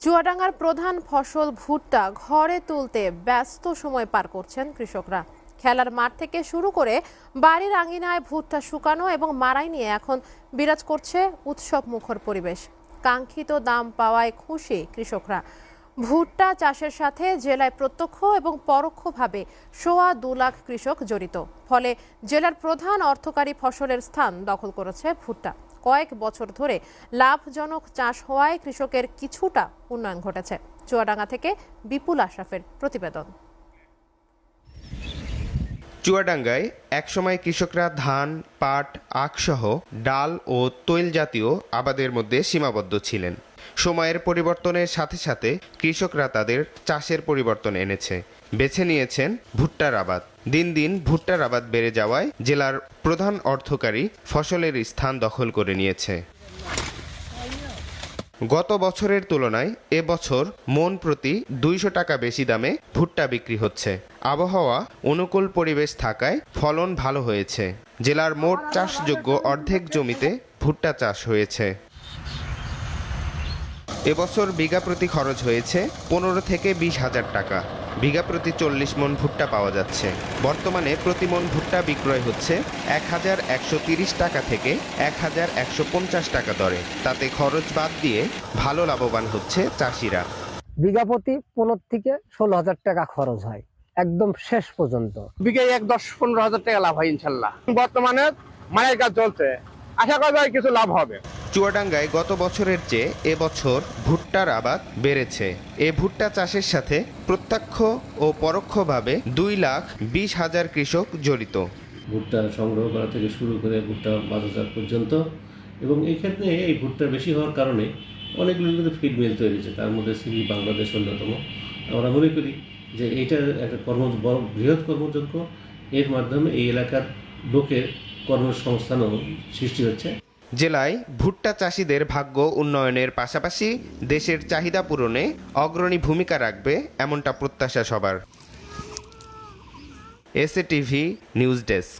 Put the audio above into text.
চুয়াডাঙ্গার প্রধান ফসল ভুট্টা ঘরে তুলতে ব্যস্ত সময় পার করছেন কৃষকরা। খেলার মাঠ থেকে শুরু করে বাড়ির আঙিনায় ভুট্টা শুকানো এবং মাড়াই নিয়ে এখন বিরাজ করছে উৎসব মুখর পরিবেশ। কাঙ্ক্ষিত দাম পাওয়ায় খুশি কৃষকরা। ভুট্টা চাষের সাথে জেলায় প্রত্যক্ষ এবং পরোক্ষভাবে 2.25 লাখ কৃষক জড়িত। ফলে জেলার প্রধান অর্থকারী ফসলের স্থান দখল করেছে ভুট্টা। কয়েক বছর ধরে লাভজনক চাষ হওয়ায় কৃষকের কিছুটা উন্নয়ন ঘটেছে। চুয়াডাঙ্গা থেকে বিপুল আশরাফের প্রতিবেদন। চুয়াডাঙ্গায় একসময় কৃষকরা ধান, পাট, আখসহ ডাল ও তৈল জাতীয় আবাদের মধ্যে সীমাবদ্ধ ছিলেন। সময়ের পরিবর্তনের সাথে সাথে কৃষকরা তাদের চাষের পরিবর্তন এনেছে, বেছে নিয়েছেন ভুট্টার আবাদ। দিন দিন ভুট্টার আবাদ বেড়ে যাওয়ায় জেলার প্রধান অর্থকারী ফসলের স্থান দখল করে নিয়েছে। গত বছরের তুলনায় এবছর মন প্রতি 200 টাকা বেশি দামে ভুট্টা বিক্রি হচ্ছে। আবহাওয়া অনুকূল পরিবেশ থাকায় ফলন ভালো হয়েছে। জেলার মোট চাষযোগ্য অর্ধেক জমিতে ভুট্টা চাষ হয়েছে। এবছর বিঘা প্রতি খরচ হয়েছে 15 থেকে 20 হাজার টাকা। বিঘা প্রতি 40 মন ভুট্টা পাওয়া যাচ্ছে। বর্তমানে প্রতি মন ভুট্টা বিক্রয় হচ্ছে 1130 টাকা থেকে 1150 টাকা দরে। তাতে খরচ বাদ দিয়ে ভালো লাভবান হচ্ছে চাষিরা। বিঘা প্রতি 15 থেকে 16 হাজার টাকা খরচ হয় একদম শেষ পর্যন্ত। বিঘায় 10-15 হাজার টাকা লাভ হয় ইনশাল্লাহ। বর্তমানে মায়ের কাজ চলছে, আশা করা যায় কিছু লাভ হবে। চুয়াডাঙ্গায় গত বছরের চেয়ে এবছর ভুট্টার আবাদ বেড়েছে। এ ভুট্টা চাষের সাথে প্রত্যক্ষ ও পরোক্ষভাবে 2,20,000 কৃষক জড়িত। ভুট্টা সংগ্রহ করা থেকে শুরু করে ভুট্টা বাজারজাত পর্যন্ত, এবং এই ক্ষেত্রে এই ভুট্টা বেশি হওয়ার কারণে অনেকগুলো কিন্তু ফিড মিল তৈরি হয়েছে, তার মধ্যে সিবি বাংলাদেশ অন্যতম। আমরা মনে করি যে এইটার একটা বৃহৎ কর্মযজ্ঞ, এর মাধ্যমে এই এলাকার লোকের কর্মসংস্থানও সৃষ্টি হচ্ছে। জেলায় ভুট্টা চাষিদের ভাগ্য উন্নয়নের পাশাপাশি দেশের চাহিদা পূরণে অগ্রণী ভূমিকা রাখবে এমনটা প্রত্যাশা সবার। SA TV news desk.